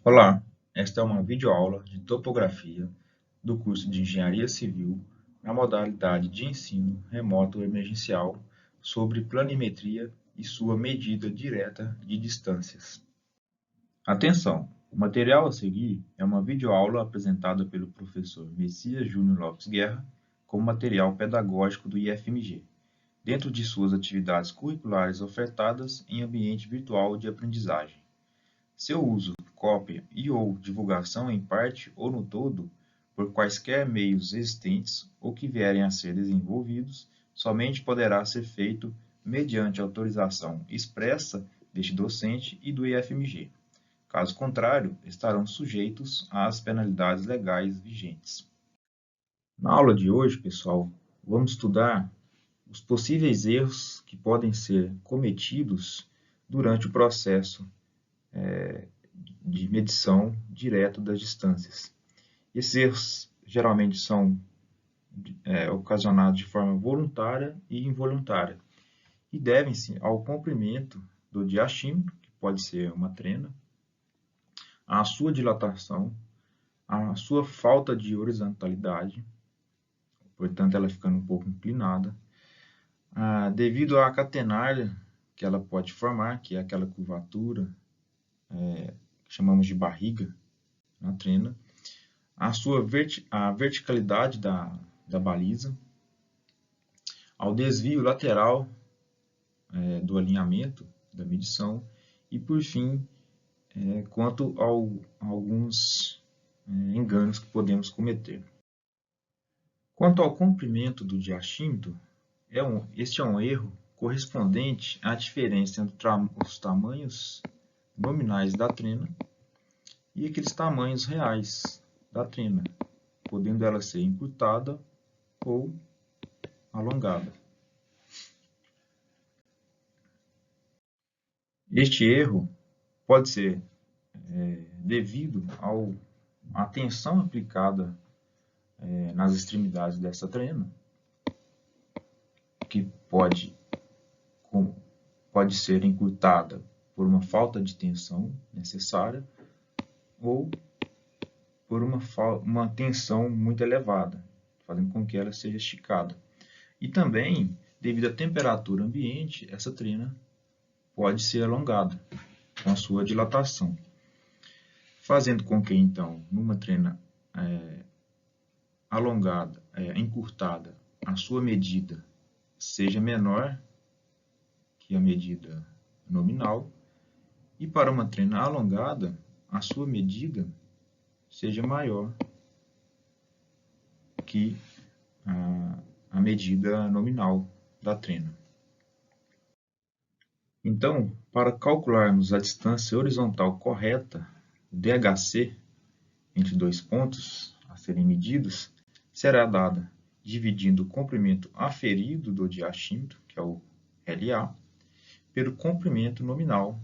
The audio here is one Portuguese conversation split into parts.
Olá, esta é uma videoaula de topografia do curso de Engenharia Civil na modalidade de ensino remoto emergencial sobre planimetria e sua medida direta de distâncias. Atenção! O material a seguir é uma videoaula apresentada pelo professor Messias Júnior Lopes Guerra como material pedagógico do IFMG, dentro de suas atividades curriculares ofertadas em ambiente virtual de aprendizagem. Seu uso, cópia e/ou divulgação em parte ou no todo, por quaisquer meios existentes ou que vierem a ser desenvolvidos, somente poderá ser feito mediante autorização expressa deste docente e do IFMG. Caso contrário, estarão sujeitos às penalidades legais vigentes. Na aula de hoje, pessoal, vamos estudar os possíveis erros que podem ser cometidos durante o processo de medição direta das distâncias. Esses erros geralmente são ocasionados de forma voluntária e involuntária e devem-se ao comprimento do diaxímetro, que pode ser uma trena, à sua dilatação, à sua falta de horizontalidade, portanto ela ficando um pouco inclinada, devido à catenária que ela pode formar, que é aquela curvatura que chamamos de barriga na trena, a verticalidade da baliza, ao desvio lateral do alinhamento da medição e, por fim, quanto a alguns enganos que podemos cometer. Quanto ao comprimento do diaxímetro, este é um erro correspondente à diferença entre os tamanhos nominais da trena e aqueles tamanhos reais da trena, podendo ela ser encurtada ou alongada. Este erro pode ser devido à tensão aplicada nas extremidades dessa trena, que pode ser encurtada por uma falta de tensão necessária ou por uma tensão muito elevada, fazendo com que ela seja esticada. E também, devido à temperatura ambiente, essa trena pode ser alongada com a sua dilatação, fazendo com que, então, numa trena alongada, encurtada, a sua medida seja menor que a medida nominal, e para uma trena alongada, a sua medida seja maior que a medida nominal da trena. Então, para calcularmos a distância horizontal correta, o DHC, entre dois pontos a serem medidos, será dada dividindo o comprimento aferido do diaxímetro, que é o LA, pelo comprimento nominal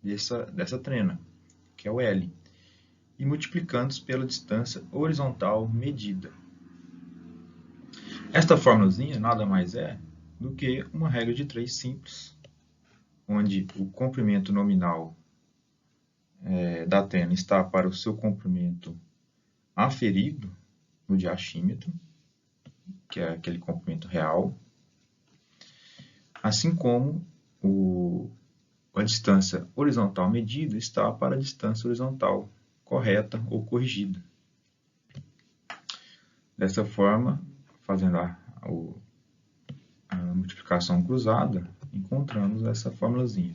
dessa trena, que é o L, e multiplicando pela distância horizontal medida. Esta formulazinha nada mais é do que uma regra de 3 simples, onde o comprimento nominal da trena está para o seu comprimento aferido no diaxímetro, que é aquele comprimento real, assim como a distância horizontal medida está para a distância horizontal correta ou corrigida. Dessa forma, fazendo a multiplicação cruzada, encontramos essa formulazinha.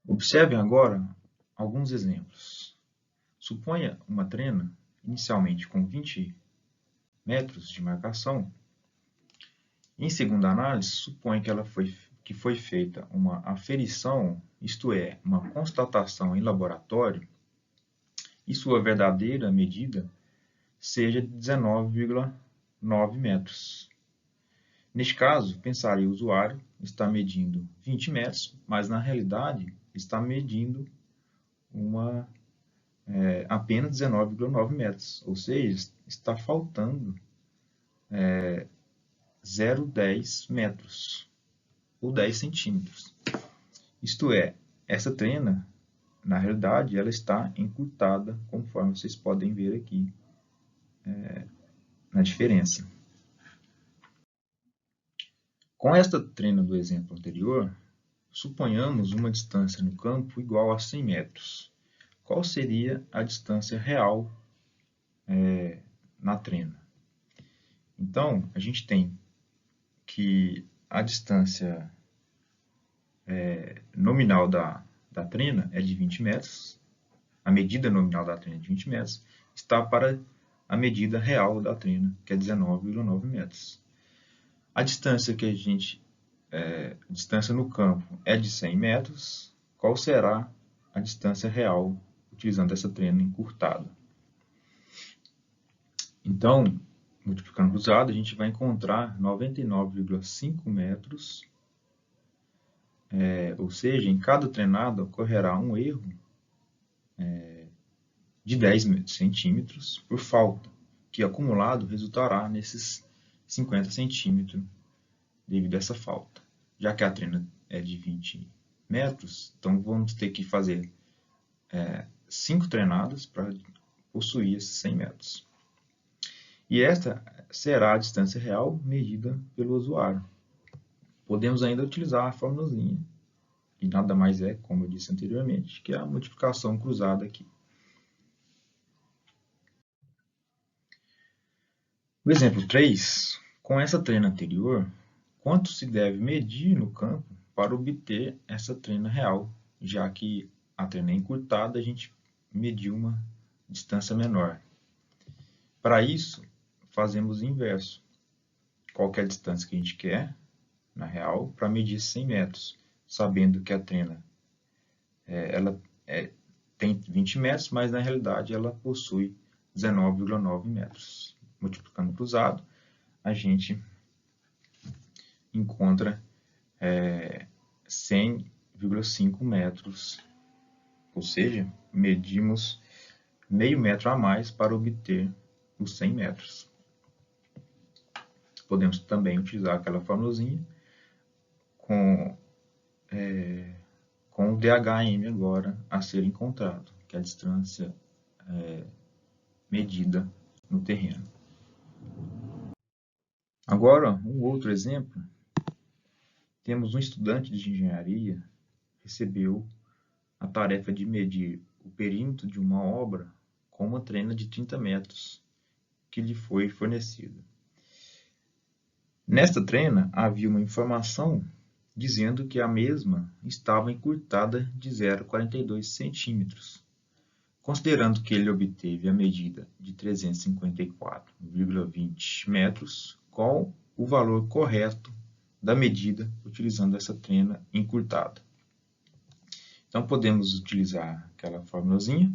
Observem agora alguns exemplos. Suponha uma trena, inicialmente com 20 metros de marcação. Em segunda análise, suponha que foi feita uma aferição, isto é, uma constatação em laboratório, e sua verdadeira medida seja de 19,9 metros. Neste caso, pensaria o usuário está medindo 20 metros, mas na realidade está medindo apenas 19,9 metros, ou seja, está faltando 0,10 metros, ou 10 centímetros. Isto é, essa trena na realidade, ela está encurtada, conforme vocês podem ver aqui na diferença. Com esta trena do exemplo anterior, suponhamos uma distância no campo igual a 100 metros. Qual seria a distância real na trena? Então, a gente tem que a distância nominal da trena é de 20 metros, a medida nominal da trena é de 20 metros, está para a medida real da trena, que é 19,9 metros. A distância que a distância no campo é de 100 metros, qual será a distância real utilizando essa trena encurtada? Então, multiplicando cruzado, a gente vai encontrar 99,5 metros, ou seja, em cada trenada ocorrerá um erro de 10 centímetros por falta, que acumulado resultará nesses 50 centímetros devido a essa falta. Já que a trena é de 20 metros, então vamos ter que fazer 5 trenadas para possuir esses 100 metros. E esta será a distância real medida pelo usuário. Podemos ainda utilizar a formulazinha, que nada mais é, como eu disse anteriormente, que é a multiplicação cruzada aqui. O exemplo 3, com essa trena anterior, quanto se deve medir no campo para obter essa trena real, já que a trena é encurtada, a gente mediu uma distância menor. Para isso, fazemos o inverso. Qual é a distância que a gente quer, na real, para medir 100 metros, sabendo que a trena tem 20 metros, mas na realidade ela possui 19,9 metros. Multiplicando cruzado, a gente encontra 100,5 metros, ou seja, medimos meio metro a mais para obter os 100 metros. Podemos também utilizar aquela formulazinha com o DHM agora a ser encontrado, que é a distância medida no terreno. Agora, um outro exemplo. Temos um estudante de engenharia que recebeu a tarefa de medir o perímetro de uma obra com uma trena de 30 metros que lhe foi fornecida. Nesta trena havia uma informação dizendo que a mesma estava encurtada de 0,42 centímetros. Considerando que ele obteve a medida de 354,20 metros, qual o valor correto da medida utilizando essa trena encurtada? Então, podemos utilizar aquela formulazinha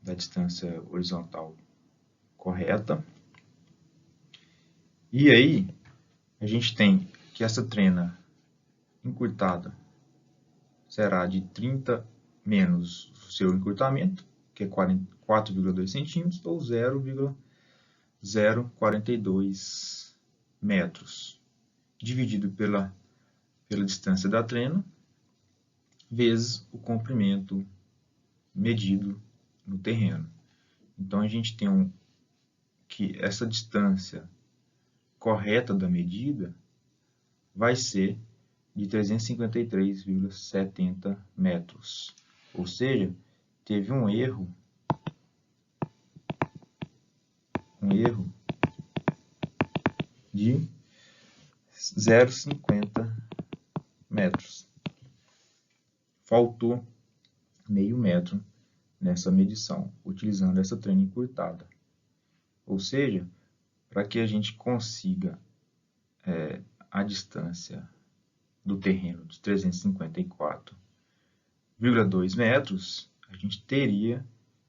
da distância horizontal correta. E aí, a gente tem que essa trena encurtada será de 30 menos o seu encurtamento, que é 4,2 centímetros, ou 0,042 metros, dividido pela distância da trena, vezes o comprimento medido no terreno. Então, a gente tem que essa distância correta da medida vai ser de 353,70 metros. Ou seja, teve um erro de 0,50 metros. Faltou meio metro nessa medição, utilizando essa trena encurtada. Ou seja, para que a gente consiga a distância do terreno de 354,2 metros, a gente teria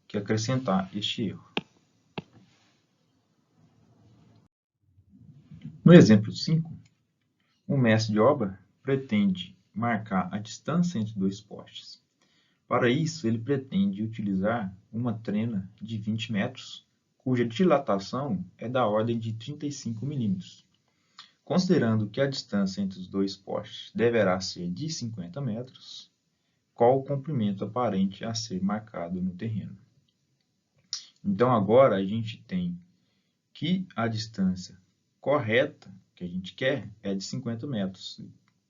que acrescentar este erro. No exemplo 5, um mestre de obra pretende marcar a distância entre dois postes. Para isso, ele pretende utilizar uma trena de 20 metros, cuja dilatação é da ordem de 35 milímetros. Considerando que a distância entre os dois postes deverá ser de 50 metros, qual o comprimento aparente a ser marcado no terreno. Então, agora a gente tem que a distância correta que a gente quer é de 50 metros.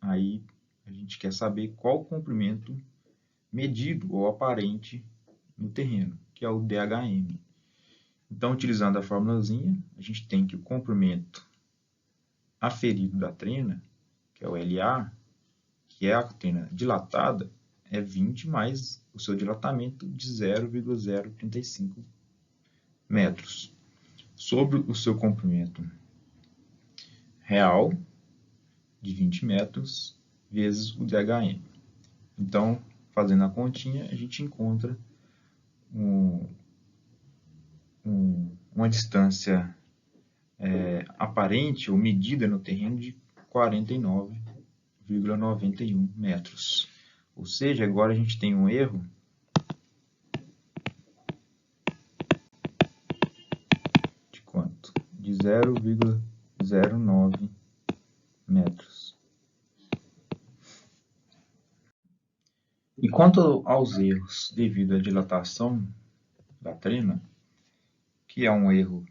Aí a gente quer saber qual o comprimento medido ou aparente no terreno, que é o DHM. Então, utilizando a formulazinha, a gente tem que o comprimento aferido da trena, que é o LA, que é a trena dilatada, é 20 mais o seu dilatamento de 0,035 metros, sobre o seu comprimento real de 20 metros vezes o DHM. Então, fazendo a continha, a gente encontra uma distância aparente ou medida no terreno de 49,91 metros. Ou seja, agora a gente tem um erro de quanto? De 0,09 metros. E quanto aos erros devido à dilatação da trena, que é um erro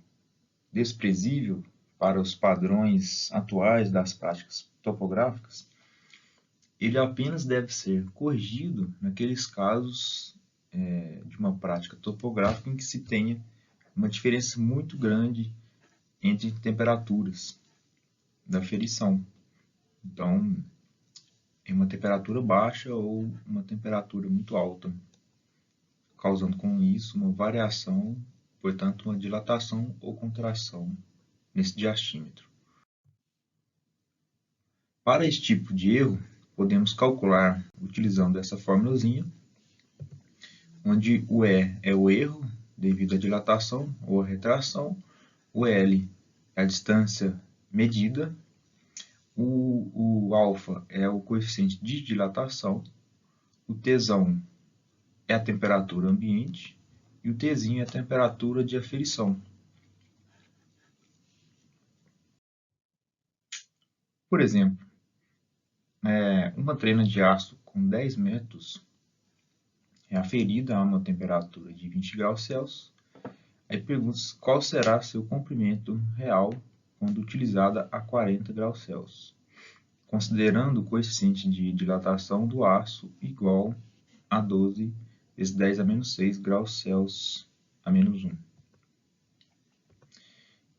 desprezível para os padrões atuais das práticas topográficas, ele apenas deve ser corrigido naqueles casos de uma prática topográfica em que se tenha uma diferença muito grande entre temperaturas da ferição. Então, em uma temperatura baixa ou uma temperatura muito alta, causando com isso uma variação, portanto, uma dilatação ou contração nesse diastímetro. Para esse tipo de erro, podemos calcular utilizando essa formulazinha, onde o E é o erro devido à dilatação ou à retração, o L é a distância medida, o alfa é o coeficiente de dilatação, o Tzão é a temperatura ambiente e o Tzinho é a temperatura de aferição. Por exemplo, uma trena de aço com 10 metros é aferida a uma temperatura de 20 graus Celsius. Aí pergunta qual será seu comprimento real quando utilizada a 40 graus Celsius, considerando o coeficiente de dilatação do aço igual a 12 vezes 10 a menos 6 graus Celsius a menos 1.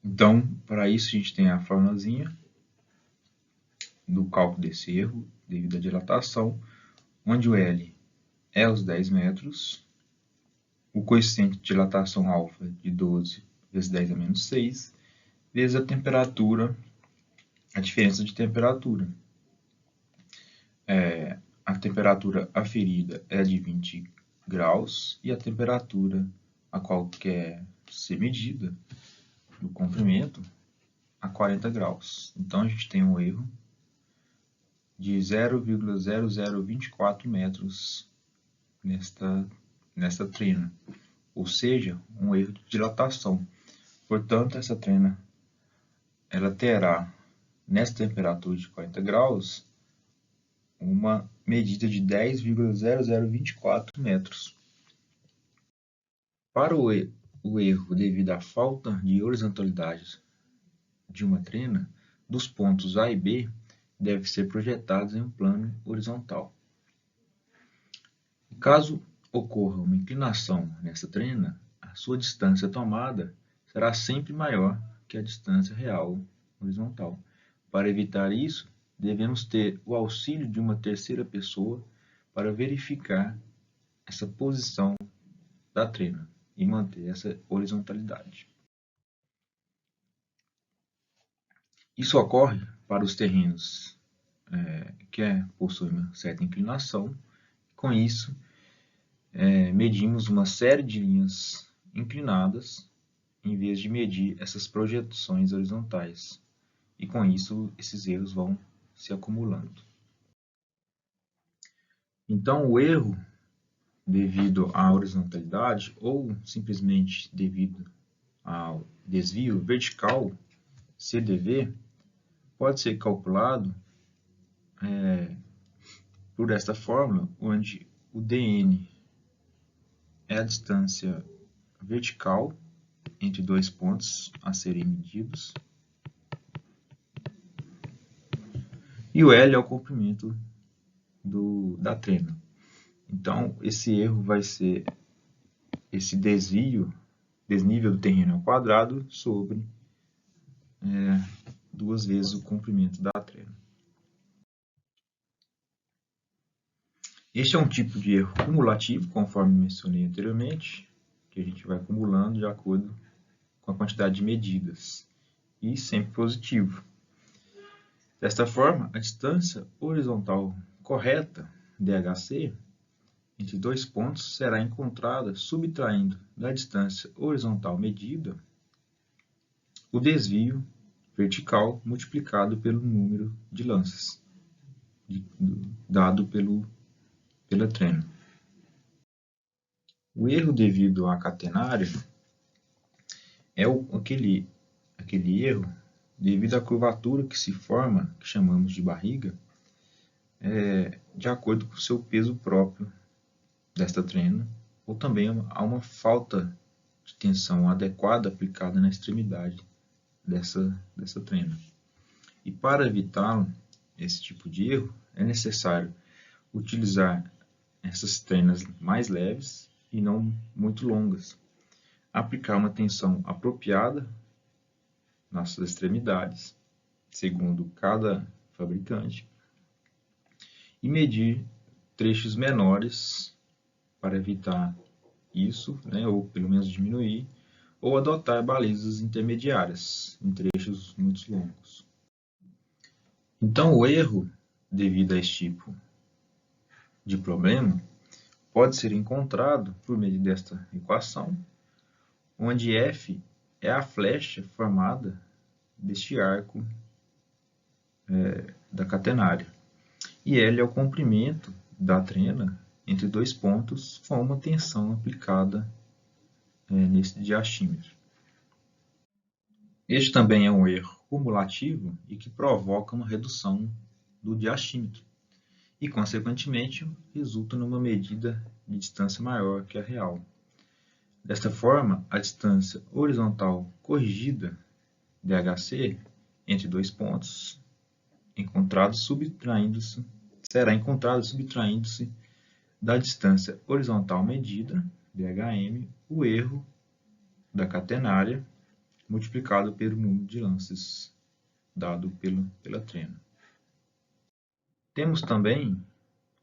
Então, para isso a gente tem a formulazinha do cálculo desse erro devido à dilatação, onde o L é os 10 metros, o coeficiente de dilatação alfa de 12 vezes 10 a menos 6, vezes a temperatura, a diferença de temperatura. A temperatura aferida é de 20 graus e a temperatura a qual quer ser medida do comprimento a 40 graus. Então, a gente tem um erro de 0,0024 metros nesta trena, ou seja, um erro de dilatação. Portanto, essa trena ela terá, nessa temperatura de 40 graus, uma medida de 10,0024 metros. Para o erro devido à falta de horizontalidade de uma trena, dos pontos A e B devem ser projetados em um plano horizontal. Caso ocorra uma inclinação nessa trena, a sua distância tomada será sempre maior que a distância real horizontal. Para evitar isso, devemos ter o auxílio de uma terceira pessoa para verificar essa posição da trena e manter essa horizontalidade. Isso ocorre para os terrenos que possuem uma certa inclinação. Com isso, medimos uma série de linhas inclinadas em vez de medir essas projeções horizontais. E com isso, esses erros vão se acumulando. Então, o erro devido à horizontalidade ou simplesmente devido ao desvio vertical, CDV, pode ser calculado por esta fórmula, onde o DN é a distância vertical entre dois pontos a serem medidos, e o L é o comprimento da trena. Então, esse erro vai ser esse desnível do terreno ao quadrado sobre 2 vezes o comprimento da trena. Este é um tipo de erro cumulativo, conforme mencionei anteriormente, que a gente vai acumulando de acordo com a quantidade de medidas, e sempre positivo. Desta forma, a distância horizontal correta, DHC, entre dois pontos será encontrada subtraindo da distância horizontal medida o desvio vertical multiplicado pelo número de lances dado pela trena. O erro devido à catenária é aquele erro devido à curvatura que se forma, que chamamos de barriga, de acordo com o seu peso próprio desta trena, ou também há uma falta de tensão adequada aplicada na extremidade dessa trena. E para evitar esse tipo de erro, é necessário utilizar essas trenas mais leves e não muito longas. Aplicar uma tensão apropriada nas extremidades, segundo cada fabricante, e medir trechos menores para evitar isso, ou pelo menos diminuir, ou adotar balizas intermediárias em trechos muito longos. Então, o erro devido a esse tipo de problema pode ser encontrado por meio desta equação, onde F é a flecha formada deste arco da catenária, e L é o comprimento da trena entre dois pontos com uma tensão aplicada nesse diastímetro. Este também é um erro cumulativo e que provoca uma redução do diastímetro e, consequentemente, resulta numa medida de distância maior que a real. Desta forma, a distância horizontal corrigida, DHC, entre dois pontos será encontrada subtraindo-se da distância horizontal medida, DHM, o erro da catenária multiplicado pelo número de lances dado pela trena. Temos também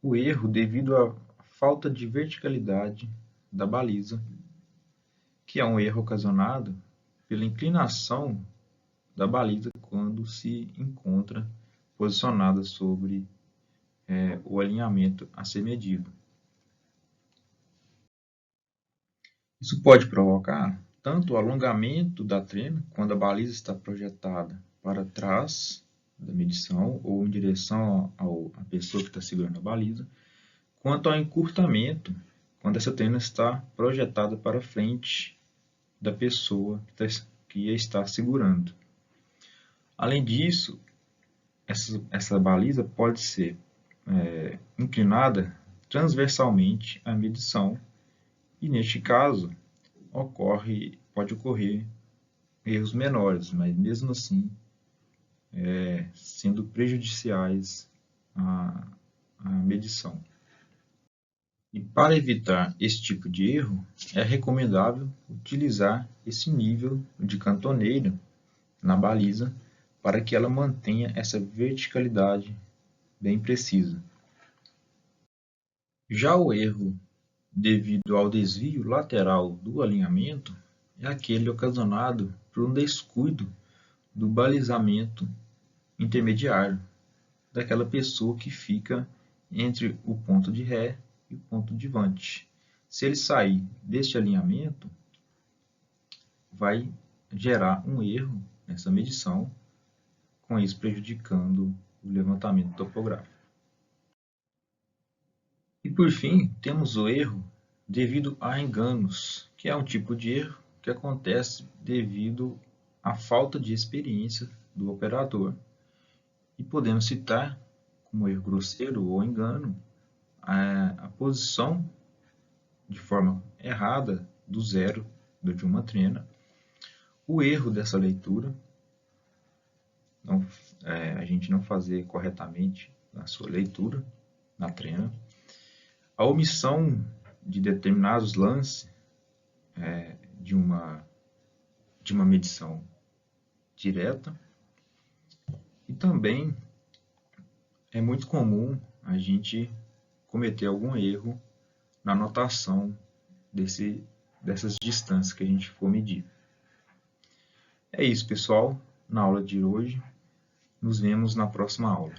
o erro devido à falta de verticalidade da baliza, que é um erro ocasionado pela inclinação da baliza quando se encontra posicionada sobre o alinhamento a ser medido. Isso pode provocar tanto o alongamento da trena, quando a baliza está projetada para trás da medição ou em direção à pessoa que está segurando a baliza, quanto ao encurtamento, quando essa trena está projetada para frente da pessoa que a está segurando. Além disso, essa baliza pode ser inclinada transversalmente à medição, e neste caso pode ocorrer erros menores, mas mesmo assim sendo prejudiciais à medição. E para evitar esse tipo de erro, é recomendável utilizar esse nível de cantoneira na baliza para que ela mantenha essa verticalidade bem precisa. Já o erro devido ao desvio lateral do alinhamento é aquele ocasionado por um descuido do balizamento intermediário daquela pessoa que fica entre o ponto de ré e o ponto de vante. Se ele sair deste alinhamento, vai gerar um erro nessa medição, com isso prejudicando o levantamento topográfico. E por fim, temos o erro devido a enganos, que é um tipo de erro que acontece devido à falta de experiência do operador. E podemos citar como erro grosseiro ou engano a posição de forma errada do zero de uma trena, o erro dessa leitura, a gente não fazer corretamente a sua leitura na trena, a omissão de determinados lances de uma medição direta, e também é muito comum a gente cometer algum erro na anotação dessas distâncias que a gente for medir. É isso, pessoal. Na aula de hoje, nos vemos na próxima aula.